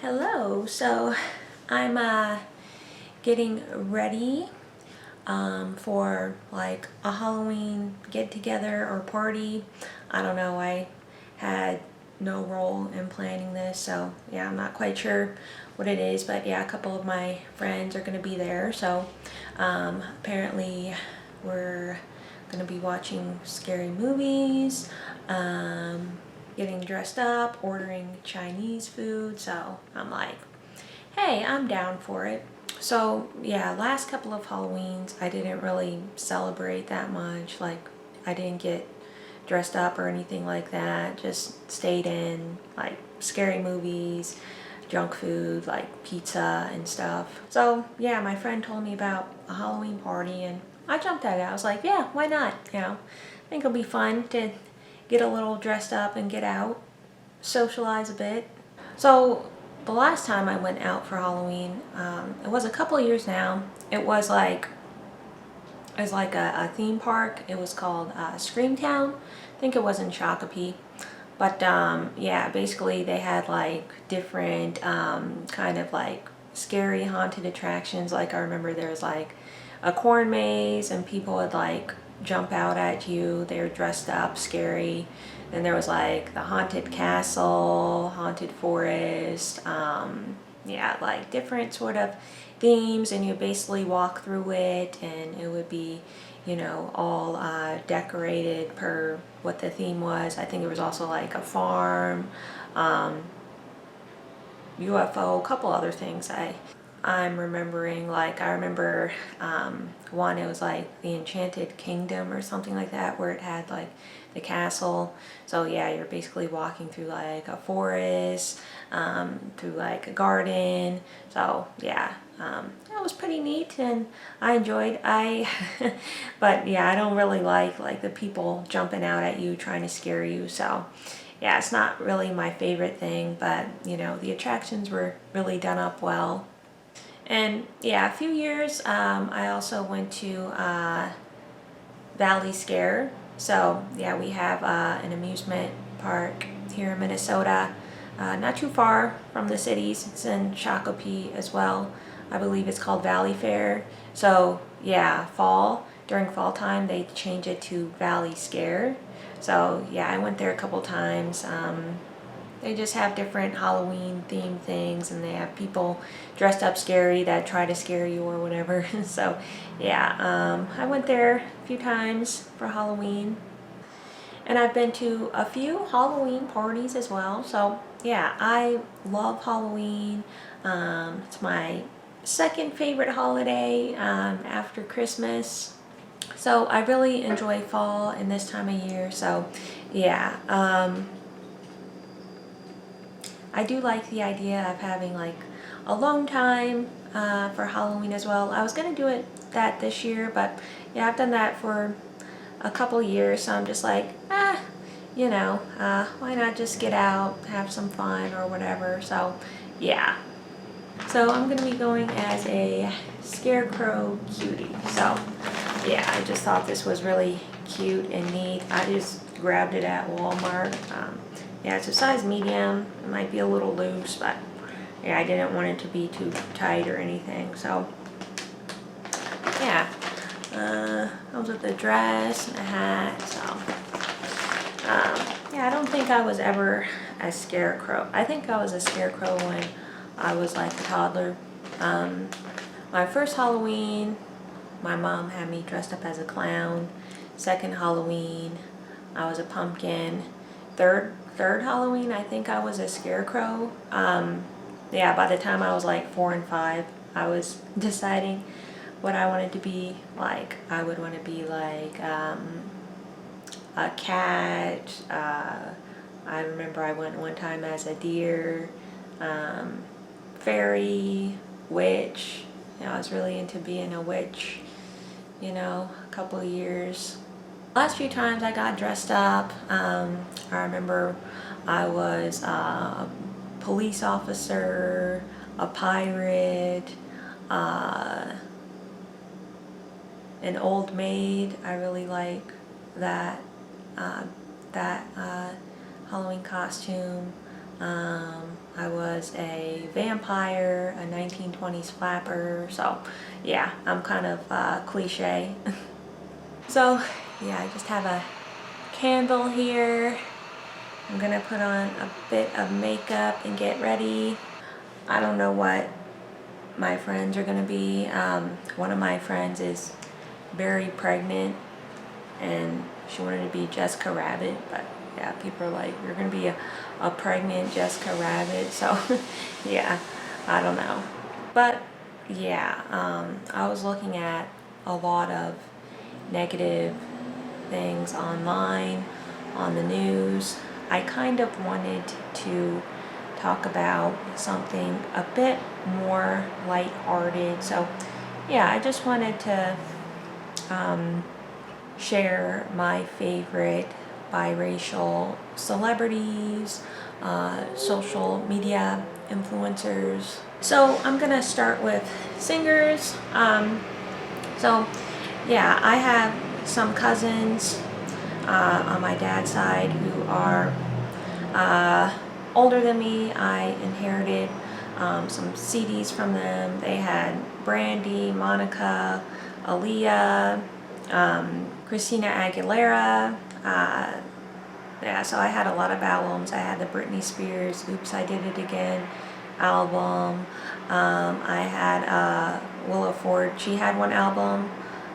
Hello, so I'm getting ready for like a Halloween get together or party. I don't know, I had no role in planning this, so yeah, I'm not quite sure what it is, but yeah, a couple of my friends are going to be there, so apparently we're going to be watching scary movies, getting dressed up, ordering Chinese food, so I'm like, hey, I'm down for it. So yeah, last couple of Halloweens I didn't really celebrate that much. Like I didn't get dressed up or anything like that. Just stayed in like scary movies, junk food like pizza and stuff. So yeah, my friend told me about a Halloween party and I jumped at it. I was like, yeah, why not? I think it'll be fun to get a little dressed up and get out, socialize a bit. So the last time I went out for Halloween, it was a couple of years now. It was like a theme park. It was called Screamtown. I think it was in Shakopee. But yeah, basically they had like different kind of like scary haunted attractions. Like I remember there was like a corn maze and people would like jump out at you. They were dressed up scary. Then there was like the haunted castle, haunted forest, yeah, like different sort of themes, and you basically walk through it and it would be, all decorated per what the theme was. I think there was also like a farm, UFO, a couple other things I'm remembering. Like I remember one, it was like the Enchanted Kingdom or something like that, where it had like the castle. So yeah, you're basically walking through like a forest, through like a garden. So yeah, that was pretty neat and I enjoyed. But yeah, I don't really like the people jumping out at you trying to scare you. So yeah, it's not really my favorite thing, but the attractions were really done up well. And yeah, a few years I also went to Valley Scare. So yeah, we have an amusement park here in Minnesota, not too far from the cities. It's in Shakopee as well. I believe it's called Valley Fair. So yeah, during fall time they change it to Valley Scare. So yeah, I went there a couple times. They just have different Halloween themed things and they have people dressed up scary that try to scare you or whatever. So yeah, I went there a few times for Halloween. And I've been to a few Halloween parties as well. So yeah, I love Halloween. It's my second favorite holiday after Christmas. So I really enjoy fall and this time of year. So yeah, I do like the idea of having like alone time for Halloween as well. I was gonna do that this year, but yeah, I've done that for a couple years, so I'm just like, why not just get out, have some fun or whatever. So yeah, so I'm gonna be going as a scarecrow cutie. So yeah, I just thought this was really cute and neat. I just grabbed it at Walmart. Yeah, it's a size medium. It might be a little loose, but yeah, I didn't want it to be too tight or anything. So yeah, comes with a dress and a hat. So yeah, I don't think I was ever a scarecrow. I think I was a scarecrow when I was like a toddler. My first Halloween, my mom had me dressed up as a clown. Second Halloween, I was a pumpkin. Third Halloween, I think I was a scarecrow. Yeah, by the time I was like 4 and 5, I was deciding what I wanted to be. Like, I would want to be like a cat. I remember I went one time as a deer, fairy, witch. I was really into being a witch, a couple of years. Last few times I got dressed up, I remember I was a police officer, a pirate, an old maid. I really like that that Halloween costume. I was a vampire, a 1920s flapper, so yeah, I'm kind of cliche. So yeah, I just have a candle here. I'm gonna put on a bit of makeup and get ready. I don't know what my friends are gonna be. One of my friends is very pregnant and she wanted to be Jessica Rabbit, but yeah, people are like, you're gonna be a pregnant Jessica Rabbit, so yeah, I don't know. But yeah, I was looking at a lot of negative things online, on the news. I kind of wanted to talk about something a bit more lighthearted. So yeah, I just wanted to share my favorite biracial celebrities, social media influencers. So I'm gonna start with singers. So yeah, I have some cousins on my dad's side who are older than me. I inherited some CDs from them. They had Brandy, Monica, Aaliyah, Christina Aguilera. Yeah, so I had a lot of albums. I had the Britney Spears Oops, I Did It Again album. I had Willa Ford. She had one album.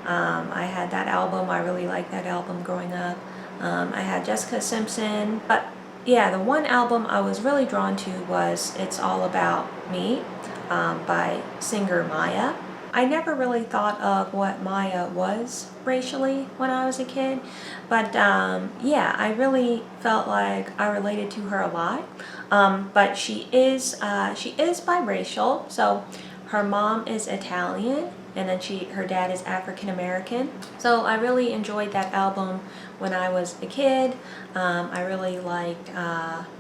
I had that album. I really liked that album growing up. I had Jessica Simpson. But yeah, the one album I was really drawn to was It's All About Me by singer Maya. I never really thought of what Maya was racially when I was a kid, but yeah, I really felt like I related to her a lot. But she is biracial, so her mom is Italian, and then her dad is African American. So I really enjoyed that album when I was a kid. I really liked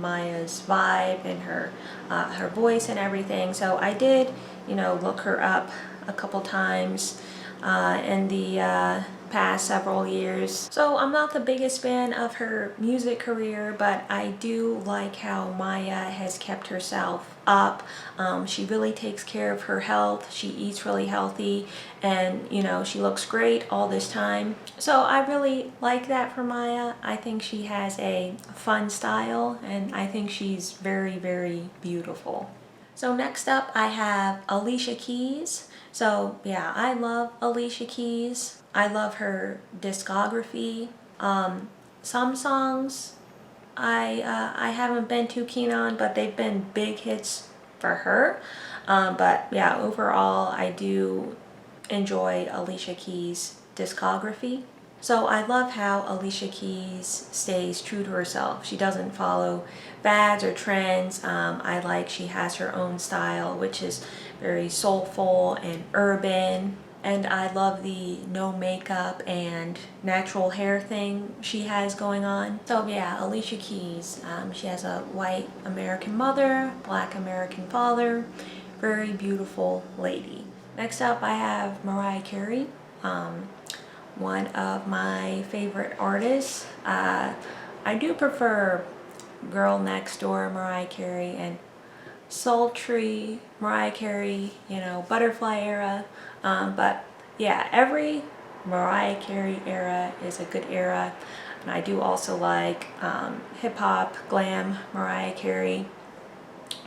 Maya's vibe and her voice and everything. So I did, look her up a couple times in the past several years. So I'm not the biggest fan of her music career, but I do like how Maya has kept herself up. She really takes care of her health. She eats really healthy, and she looks great all this time. So I really like that for Maya. I think she has a fun style, and I think she's very, very beautiful. So next up I have Alicia Keys. So yeah, I love Alicia Keys. I love her discography. Some songs I haven't been too keen on, but they've been big hits for her. But yeah, overall I do enjoy Alicia Keys' discography. So I love how Alicia Keys stays true to herself. She doesn't follow fads or trends. I like she has her own style, which is very soulful and urban. And I love the no makeup and natural hair thing she has going on. So yeah, Alicia Keys. She has a white American mother, black American father. Very beautiful lady. Next up I have Mariah Carey. One of my favorite artists. I do prefer Girl Next Door Mariah Carey and sultry Mariah Carey, Butterfly era. But yeah, every Mariah Carey era is a good era. And I do also like hip hop, glam Mariah Carey.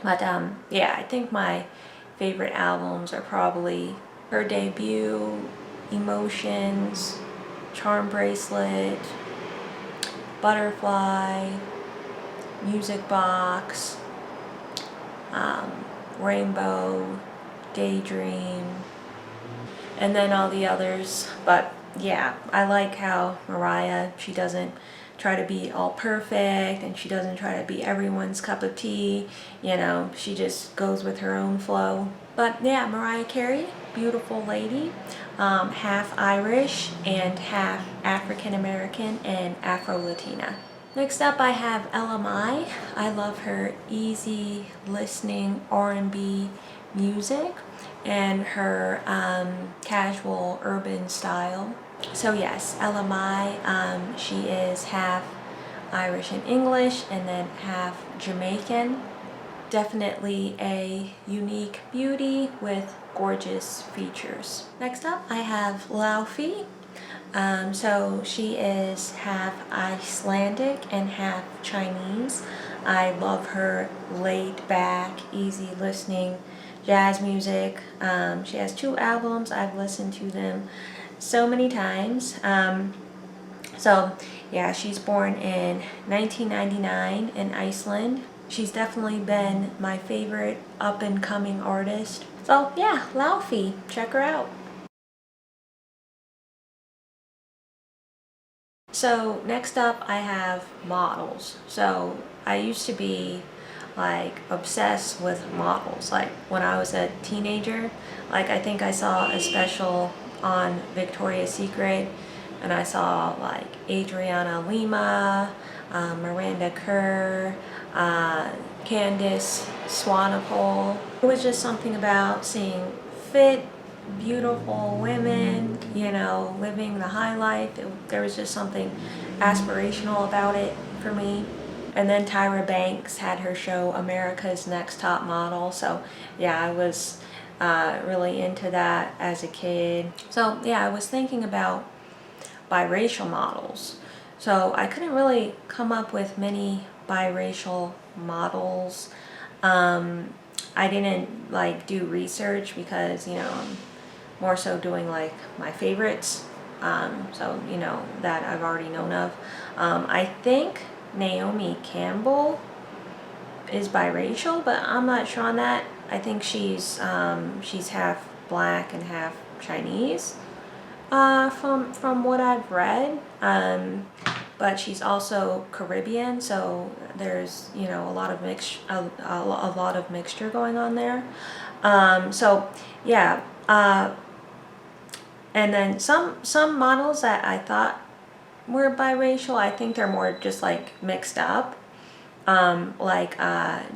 But yeah, I think my favorite albums are probably her debut, Emotions, Charm Bracelet, Butterfly, Music Box, Rainbow, Daydream, and then all the others. But yeah, I like how Mariah, she doesn't try to be all perfect and she doesn't try to be everyone's cup of tea. She just goes with her own flow. But yeah, Mariah Carey, beautiful lady, half Irish and half African American and Afro-Latina. Next up I have LMI. I love her easy listening R&B music and her casual urban style. So yes, LMI, she is half Irish and English, and then half Jamaican. Definitely a unique beauty with gorgeous features. Next up, I have Laufey. So she is half Icelandic and half Chinese. I love her laid back, easy listening jazz music. She has 2 albums. I've listened to them so many times. So yeah, she's born in 1999 in Iceland. She's definitely been my favorite up and coming artist. So yeah, Laufey, check her out. So next up I have models. So I used to be like obsessed with models. Like when I was a teenager, like I think I saw a special on Victoria's Secret and I saw like Adriana Lima, Miranda Kerr, Candice Swanepoel. It was just something about seeing fit, beautiful women, you know, living the high life. There was just something aspirational about it for me. And then Tyra Banks had her show America's Next Top Model. So yeah, I was really into that as a kid. So yeah, I was thinking about biracial models. So I couldn't really come up with many biracial models. I didn't like do research because, you know, I'm more so doing like my favorites. So, you know, that I've already known of. I think Naomi Campbell is biracial, but I'm not sure on that. I think she's half black and half Chinese, from what I've read. But she's also Caribbean, so there's, you know, a lot of mixture going on there. So yeah, and then some models that I thought were biracial, I think they're more just like mixed up. Like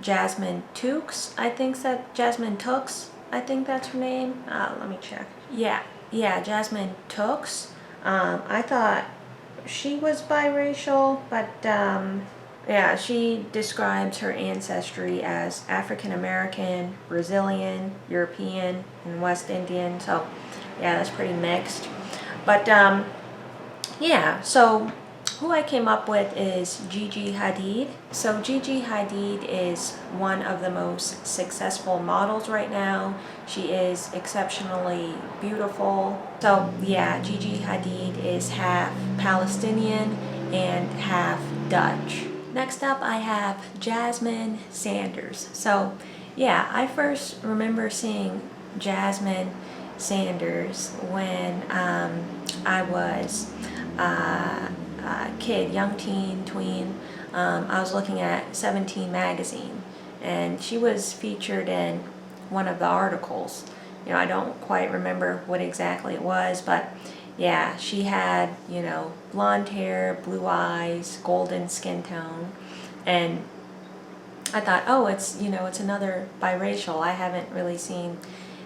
Jasmine Tukes, I think Jasmine Tooks, I think that's her name. Let me check. Yeah, Jasmine Tooks. I thought she was biracial, but yeah, she describes her ancestry as African American, Brazilian, European, and West Indian. So yeah, that's pretty mixed. But yeah, so who I came up with is Gigi Hadid. So Gigi Hadid is one of the most successful models right now. She is exceptionally beautiful. So yeah, Gigi Hadid is half Palestinian and half Dutch. Next up I have Jasmine Sanders. So yeah, I first remember seeing Jasmine Sanders when I was kid, young teen, tween. I was looking at 17 magazine and she was featured in one of the articles. You know, I don't quite remember what exactly it was, but yeah, she had, you know, blonde hair, blue eyes, golden skin tone, and I thought, oh, it's, you know, it's another biracial. I haven't really seen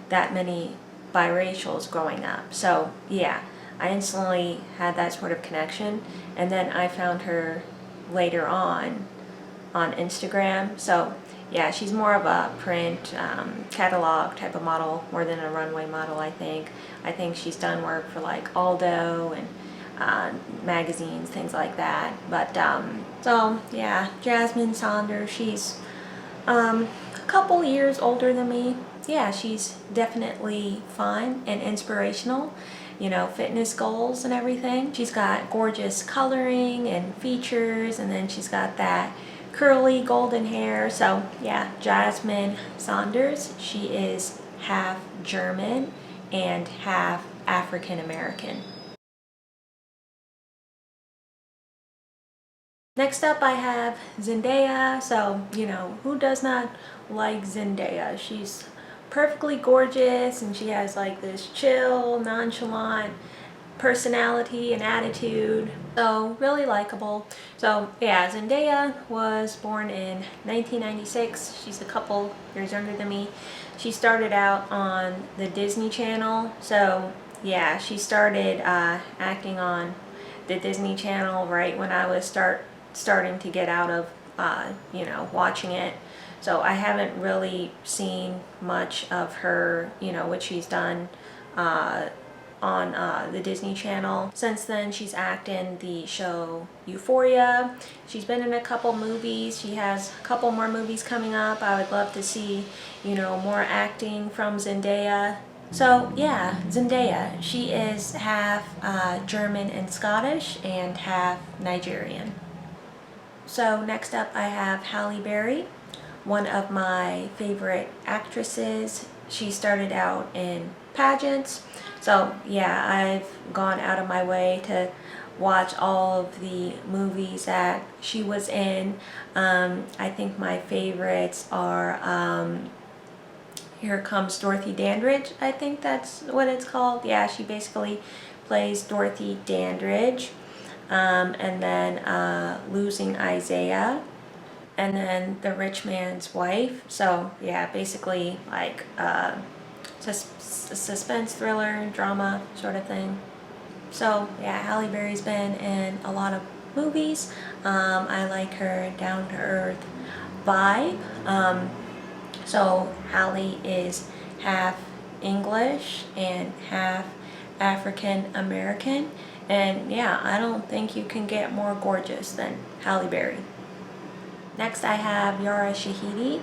that many biracials growing up. So yeah, I instantly had that sort of connection, and then I found her later on Instagram. So yeah, she's more of a print catalog type of model more than a runway model, I think. I think she's done work for like Aldo and magazines, things like that. But so yeah, Jasmine Sanders, she's a couple years older than me. Yeah, she's definitely fun and inspirational, you know, fitness goals and everything. She's got gorgeous coloring and features, and then she's got that curly golden hair. So yeah, Jasmine Sanders, she is half German and half African American. Next up I have Zendaya. So, you know, who does not like Zendaya? She's perfectly gorgeous and she has like this chill, nonchalant personality and attitude. So really likable. So yeah, Zendaya was born in 1996. She's a couple years younger than me. She started out on the Disney Channel. So yeah, she started acting on the Disney Channel right when I was starting to get out of, you know, watching it. So I haven't really seen much of her, you know, what she's done on the Disney Channel. Since then, she's acted in the show Euphoria. She's been in a couple movies. She has a couple more movies coming up. I would love to see, you know, more acting from Zendaya. So yeah, Zendaya, she is half German and Scottish and half Nigerian. So next up I have Halle Berry, one of my favorite actresses. She started out in pageants. So yeah, I've gone out of my way to watch all of the movies that she was in. I think my favorites are Here Comes Dorothy Dandridge. I think that's what it's called. Yeah, she basically plays Dorothy Dandridge. And then Losing Isaiah. And then The Rich Man's Wife. So yeah, basically like suspense thriller, drama sort of thing. So yeah, Halle Berry's been in a lot of movies. I like her down-to-earth vibe. So Halle is half English and half African American. And yeah, I don't think you can get more gorgeous than Halle Berry. Next I have Yara Shahidi.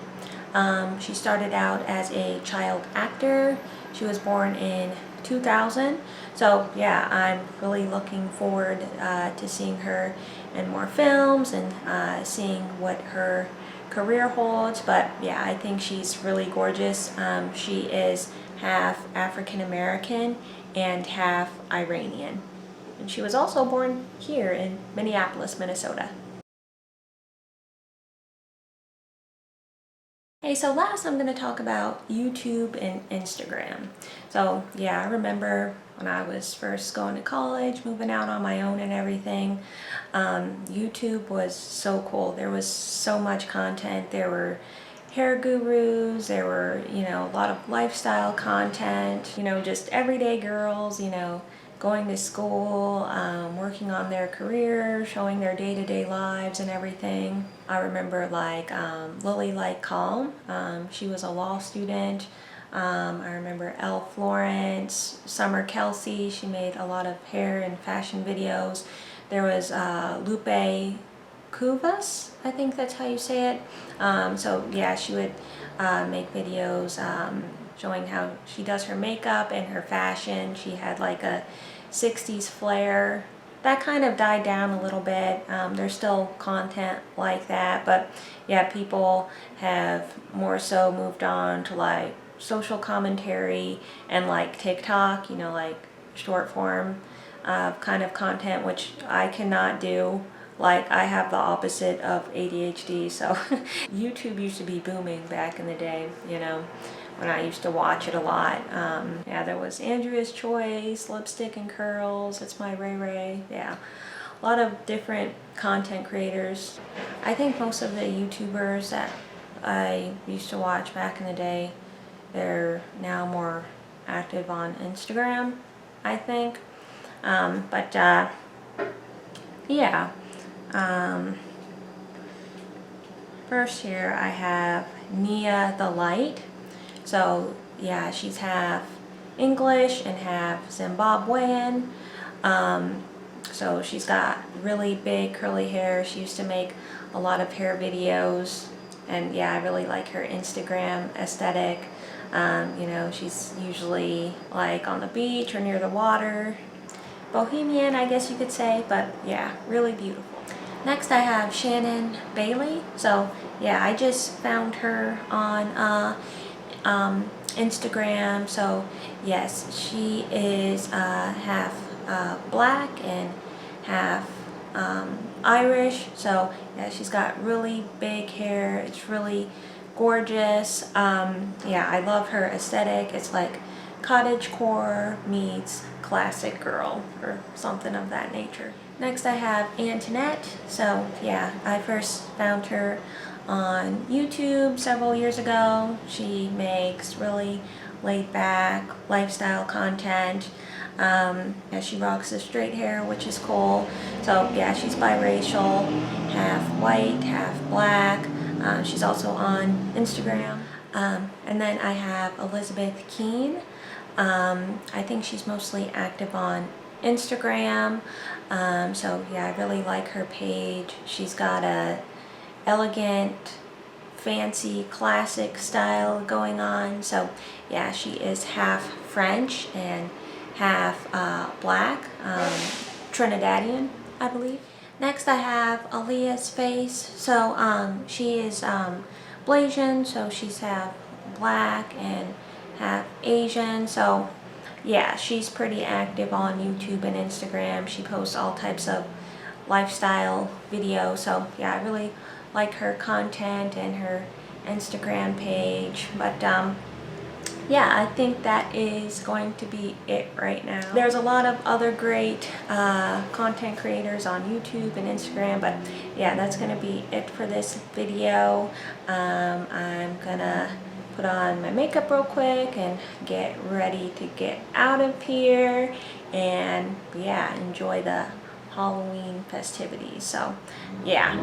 She started out as a child actor. She was born in 2000. So yeah, I'm really looking forward to seeing her in more films and seeing what her career holds. But yeah, I think she's really gorgeous. She is half African American and half Iranian. And she was also born here in Minneapolis, Minnesota. Hey, so last I'm going to talk about YouTube and Instagram. So yeah, I remember when I was first going to college, moving out on my own and everything, YouTube was so cool. There was so much content. There were hair gurus, there were, you know, a lot of lifestyle content, you know, just everyday girls, you know, going to school, working on their career, showing their day-to-day lives and everything. I remember like Lily Like Calm, she was a law student. I remember Elle Florence, Summer Kelsey, she made a lot of hair and fashion videos. There was Lupe Cuvas, I think that's how you say it. So yeah, she would make videos showing how she does her makeup and her fashion. She had like a 60s flair. That kind of died down a little bit. There's still content like that, but yeah, people have more so moved on to like social commentary and like TikTok, you know, like short form kind of content, which I cannot do. Like, I have the opposite of ADHD, so YouTube used to be booming back in the day, you know, when I used to watch it a lot. Yeah, there was Andrea's Choice, Lipstick and Curls, It's My Ray Ray, yeah. A lot of different content creators. I think most of the YouTubers that I used to watch back in the day, they're now more active on Instagram, I think. Yeah. First here I have Nia the Light. So yeah, she's half English and half Zimbabwean. So she's got really big curly hair. She used to make a lot of hair videos, and yeah, I really like her Instagram aesthetic. You know, she's usually like on the beach or near the water. Bohemian, I guess you could say, but yeah, really beautiful. Next I have Shannon Bailey. So yeah, I just found her on Instagram. So yes, she is half black and half Irish. So yeah, she's got really big hair. It's really gorgeous. Yeah, I love her aesthetic. It's like cottagecore meets classic girl or something of that nature. Next I have Antoinette. So yeah, I first found her on YouTube several years ago. She makes really laid back lifestyle content. Yeah, she rocks the straight hair, which is cool. So yeah, she's biracial, half white, half black. She's also on Instagram. And then I have Elizabeth Keene. I think she's mostly active on Instagram. So yeah, I really like her page. She's got a elegant, fancy, classic style going on. So yeah, she is half French and half black, Trinidadian, I believe. Next I have Aaliyah's face. So she is Blasian, so she's half black and half Asian. So yeah, she's pretty active on YouTube and Instagram. She posts all types of lifestyle videos. So yeah, I really like her content and her Instagram page. But yeah, I think that is going to be it right now. There's a lot of other great content creators on YouTube and Instagram, but yeah, that's gonna be it for this video. I'm gonna put on my makeup real quick and get ready to get out of here and yeah, enjoy the Halloween festivities. So yeah.